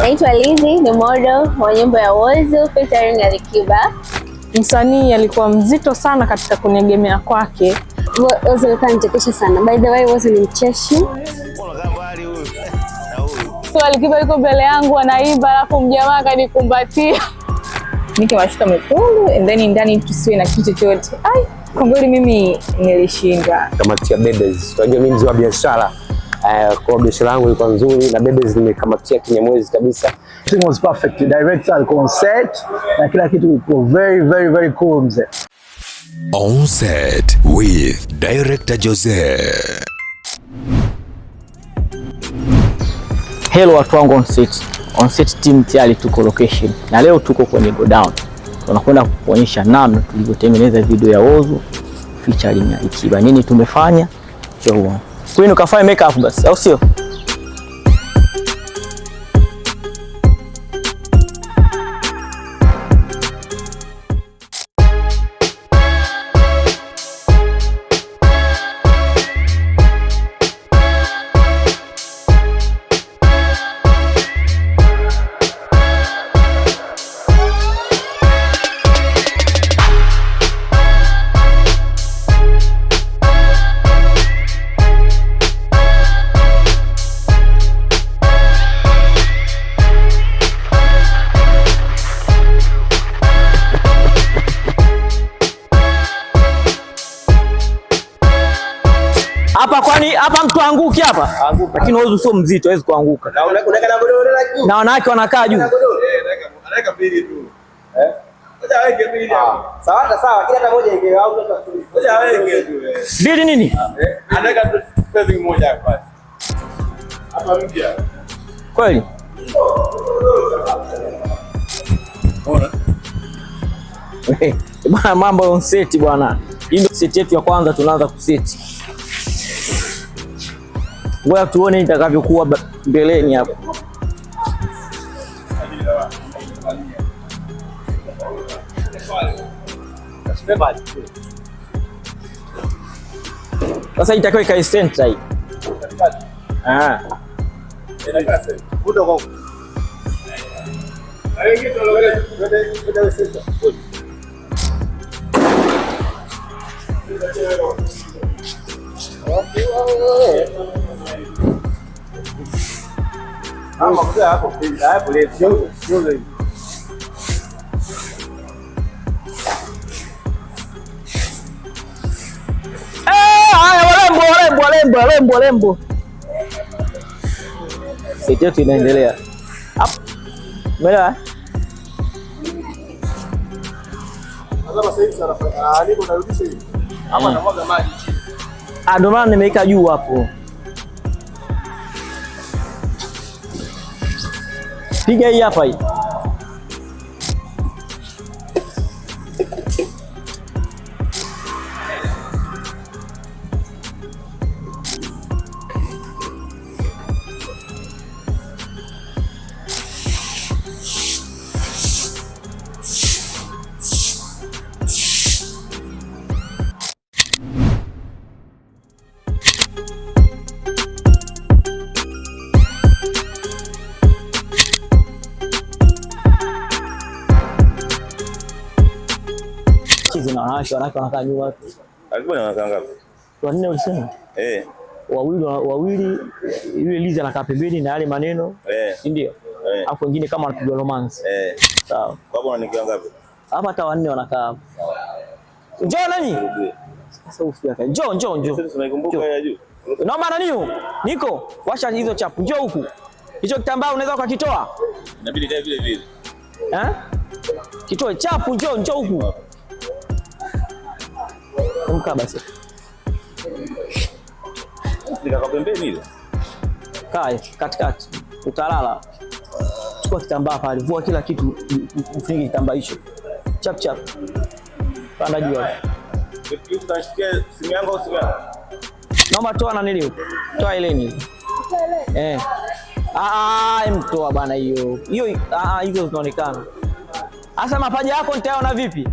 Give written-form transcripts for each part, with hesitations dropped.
Naitwa Lizzy, ni model wa nyimbo ya Whozu featuring Alikiba. Msanii alikuwa mzito sana katika kuniegemea kwake. Whozu alikuwa anachekesha sana. By the way, Whozu ni mcheshi. So Alikiba yuko mbele yangu anaimba, alafu mjamaa akanikumbatia. Nikiwashika mekundu and then ndani tusiwe na kitu chochote. Ai, kwa kweli mimi nilishinda. Kamatia Bebes. Unajua mimi mzee wa biashara. Kwa biashara yangu ilikuwa nzuri na Bebes nimekamatia kinyamwezi kabisa. Everything was perfect. The director alikuwa on set na kila kitu kilikuwa very cool mzee. On set with director Jose. Hello watu wangu on set. On set team tayari tuko location. Na leo tuko kwenye go down. Tunakwenda kuonyesha namna tulivyotengeneza video ya Whozu featuring Alikiba. Nini tumefanya? Njoo. Kwani ukafanya makeup basi, au sio? Hapa kwani hapa mtu anguki hapa? Anguka. Lakini Whozu sio mzito, hawezi kuanguka. Na unaweka na godoro la juu. Na wanawake wanakaa juu. Anaweka mbili tu. Ngoja aweke mbili hapo. Sawa, kila hata moja ingeo au ngoja aweke tu. Mbili nini? Anaweka tu spacing moja hapa. Hapa mpya. Kweli? Ona. Bwana mambo on set bwana. Hii ndio set yetu ya kwanza tunaanza kuseti. Ngoja tuone itakavyokuwa mbeleni hapo. Sasa itakuwa ikae center hii. Inakaa center. Budo kwa. Aingi tologele, ndio center. Hapo hapo leo sio. Lembo. Seti yetu inaendelea. Hapo. Umeelewa? Sasa sasa hivi sana alipo narudisha hivi. Hapa namwaga maji chini. Ndio maana nimeweka juu hapo. Piga hii hapa hii. Na wanawake wanakaa nyuma. Alikuwa anakaa ngapi? Wanne ulisema? Wawili yule Lizzy anakaa pembeni na yale maneno. Ndio. Alafu wengine kama wanapiga romance. Sawa. Kwa hapo unanikia ngapi? Hapa hata wanne wanakaa. Njoo nani? Sasa usiaka. Njoo. Sisi tunaikumbuka ya juu. Naomba nani? Niko. Washa hizo chapu. Njoo huku. Hicho kitambaa unaweza ukakitoa? Inabidi dai vile. Kitoe chapu, njoo huku. Mkaa basi. Nikakaa pembeni ile. Kaa katikati. Utalala. Chukua kitambaa pale, vua kila kitu, ufunike kitambaa hicho. Chap. Panda juu hapo. Utashikia simu yangu au simu yako? Naomba toa na nilio. Toa ile ni. Mtoa bana hiyo. Hizo zinaonekana. Asa mapaja yako nitaona vipi?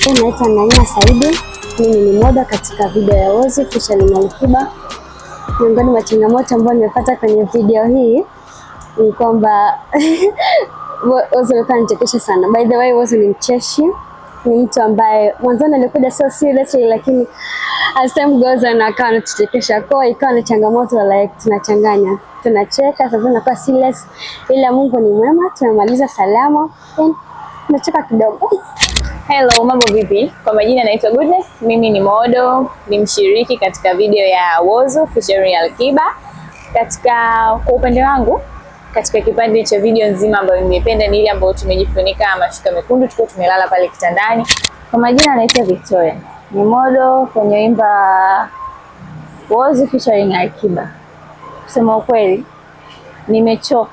majina naitwa Naima Saidi. Mimi ni moda katika video ya Whozu featuring Alikiba. Miongoni mwa changamoto ambayo nimepata kwenye video hii ni kwamba Whozu alikuwa anachekesha sana. By the way, Whozu ni mcheshi. Ni mtu ambaye mwanzoni alikuja so seriously, lakini as time goes on akawa anatuchekesha. Kwa ikawa ni changamoto, like tunachanganya. Tunacheka, sasa tunakuwa serious. Ila Mungu ni mwema, tunamaliza salama. Tunacheka kidogo. Hello, mambo vipi? Kwa majina naitwa Goodness. Mimi ni modo, ni mshiriki katika video ya Whozu featuring Alikiba. Kwa upande wangu, katika kipande cha video nzima ambayo nimependa ni ile ambayo tumejifunika mashuka mekundu tuko tumelala pale kitandani. Kwa majina naitwa Victoria. Ni modo kwenye imba Whozu featuring Alikiba. Kusema ukweli, nimechoka.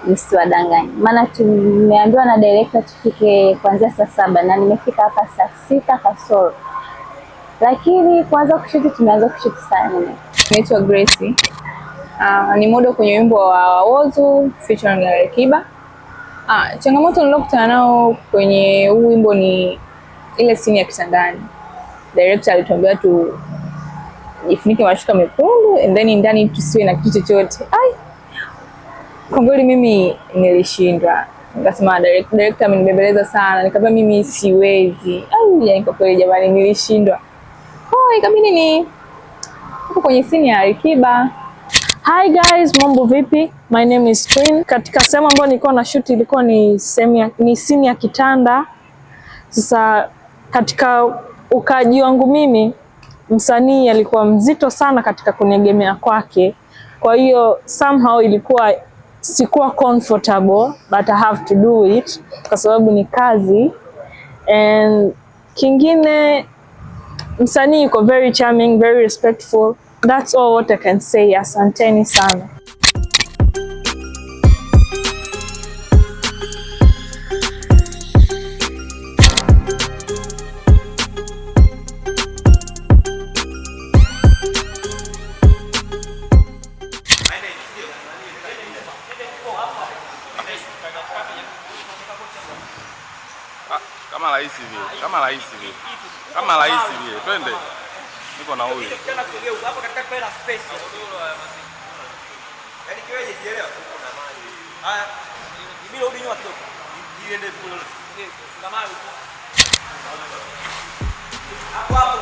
Nisiwadanganye. Maana tumeambiwa na director tufike kuanzia saa 7 na nimefika hapa saa 6 kasoro. Lakini kwanza kushuti tumeanza kushuti saa 4. Naitwa Gracie. Ni modo kwenye wimbo wa Whozu featuring Alikiba. Changamoto nilokutana nao kwenye huu wimbo ni ile scene ya kitandani. Director alituambia jifunike mashuka mekundu and then ndani tusiwe na kitu chochote. Kwa kweli mimi nilishindwa. Nikasema director amenibembeleza sana. Nikamwambia mimi siwezi. Yani kwa kweli jamani nilishindwa. Ikabidi huko kwenye scene ya Alikiba. Hi guys, mambo vipi? My name is Queen. Katika sehemu ambayo nilikuwa na shoot ilikuwa ni scene ya kitanda. Sasa katika ukaji wangu mimi, msanii alikuwa mzito sana katika kuniegemea kwake. Kwa hiyo somehow sikuwa comfortable, but I have to do it kwa sababu ni kazi. And kingine, msanii yuko very charming, very respectful. That's all what I can say. Asanteni sana. Kama rahisi vile. Twende. Niko na huyu. Hapo katika pela space. Yaani kiweje sielewa. Haya. Bila urudi nyuma kidogo. Iende kule. Kama hapo hapo.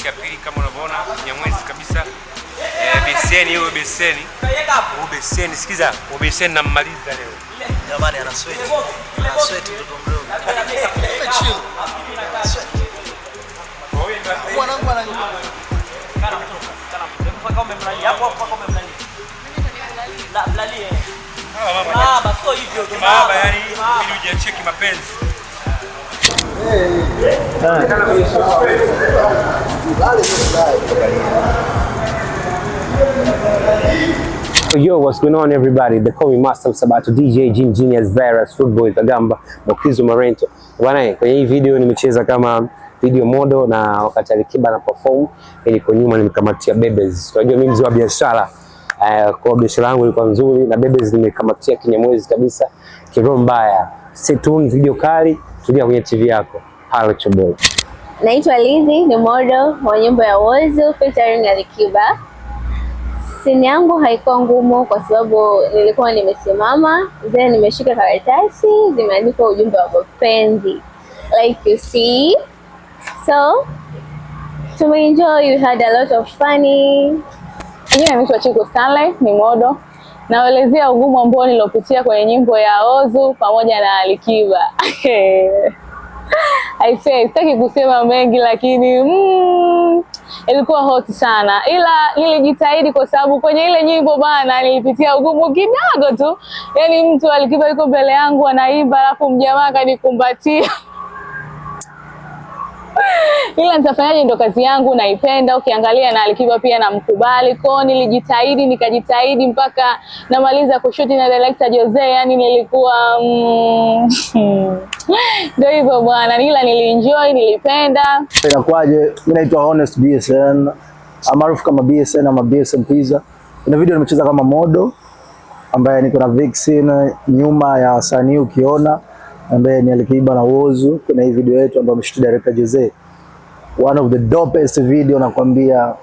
Ya pili kama unavyoona Nyamwezi kabisa. Beseni hiyo beseni. Beseni sikiza, beseni nammaliza leo. Jamani ana sweat. Ana sweat mtoto mdogo. Chill. Sweat. Mwanangu ana mpaka umemlali hapo mpaka umemlali. La mlalie. Baba sio hivyo baba, yani ili ujacheki mapenzi. Yo, what's going on everybody? They call me Master Sabato, DJ Jim Genius Virus, Food Boy Kagamba, Mokizo Marento. Bwana, kwenye hii video nimecheza kama video model na wakati Alikiba na perform, iliko nyuma nimekamatia Bebes. Unajua mimi mzee wa biashara. Kwa biashara yangu ilikuwa nzuri na Bebes nimekamatia Kinyamwezi kabisa. Kiroho mbaya. Stay tuned, video kali, tulia kwenye TV yako. Hello Choboy. Naitwa Lizzy, ni model wa nyimbo ya Whozu featuring Alikiba. Scene yangu haikuwa ngumu kwa sababu nilikuwa nimesimama, then nimeshika karatasi zimeandikwa ujumbe wa mapenzi, like you see. So tumeenjoy, we had a lot of funny. Mimi naitwa Chiku Stanley, ni modo. Naelezea ugumu ambao nilopitia kwenye nyimbo ya Ozu pamoja na Alikiba. I say, sitaki kusema mengi lakini ilikuwa hot sana, ila nilijitahidi kwa sababu kwenye ile nyimbo bana nilipitia ugumu kidogo tu. Yaani mtu Alikiba yuko mbele yangu anaimba alafu mjamaa kanikumbatia. Ila nitafanyaje, ndo kazi yangu, naipenda. Ukiangalia na Alikiba pia namkubali. Kwa nilijitahidi, nikajitahidi mpaka namaliza kushuti na director Jose. Yani nilikuwa ndio hivyo bwana, ila nilienjoy, nilipenda. Inakuaje? Mimi naitwa Honest BSN, maarufu kama BSN ama BSN Pizza. Ina video nimecheza kama modo ambaye niko na Vixen nyuma ya wasanii ukiona, ambaye ni Alikiba na Ozu. Kuna hii video yetu ambayo ameshoot director Jose. One of the dopest video nakwambia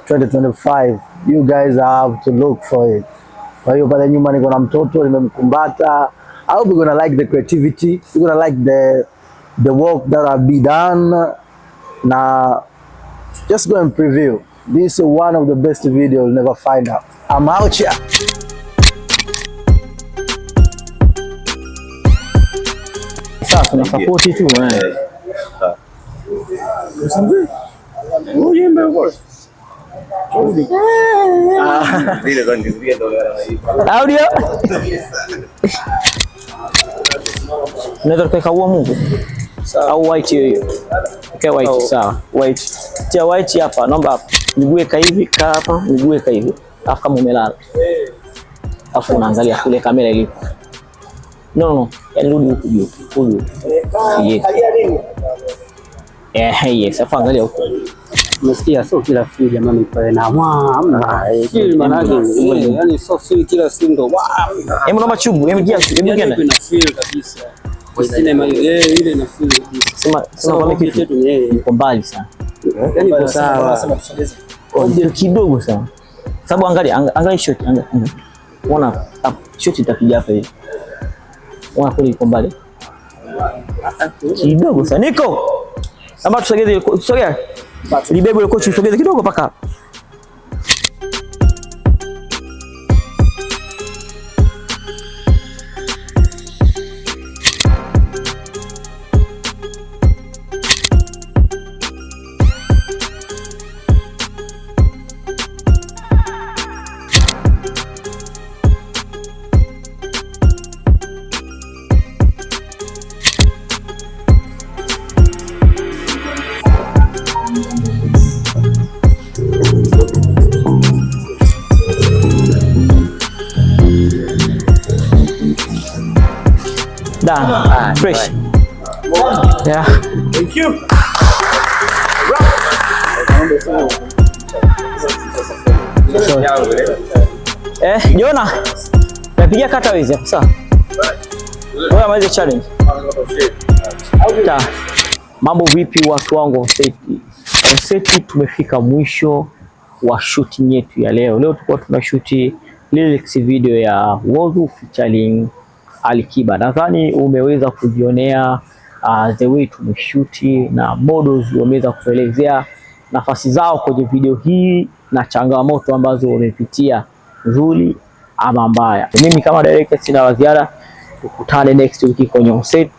2025. You guys have to look for it. Kwa hiyo pale nyuma niko na mtoto nimemkumbata. I hope you're gonna like the creativity. You're gonna like the work that have been done. Now just go and preview. This is one of the best videos you'll never find out. I'm out here. Sasa tuna support tu audio. Unaweza kuweka huo Mungu au white hiyo. Okay, white sawa. White. Tia white hapa, naomba hapa. Niguweka hivi, kaa hapa, niguweka hivi. Alafu kama umelala. Alafu unaangalia kule kamera ilipo. No. Yaani rudi huku juu. Huku. Yes, afa angalia huko. Umesikia, sio kila film jamani pale na hamna. Film manake yani sio film kila film ndo. Hebu naomba chubu, hebu gia, hebu gia. Ina film kabisa. Kwa sinema ile ina film kabisa. Sema kwa kitu chetu ni yeye yuko mbali sana. Yaani kwa sawa. Ndio kidogo sana. Sababu angalia shot, angalia. Unaona shot itapiga hapa hivi. Unaona kule yuko mbali. Kidogo sana. Niko. Ama tusogeze, sogea. Libebe ile kochi usogeze kidogo paka. Done. Fresh. Yeah. Thank you. Jona. Napigia cutaways hapo sawa. Wewe maliza challenge. Mambo vipi watu wangu on set? Tumefika mwisho wa shooting yetu ya leo. Leo tulikuwa tunashoot lyrics video ya Ozu featuring Alikiba. Nadhani umeweza kujionea the way tumeshuti na models wameweza kuelezea nafasi zao kwenye video hii na changamoto ambazo wamepitia, nzuri ama mbaya. Mimi kama director sina la ziada, tukutane next week kwenye on set.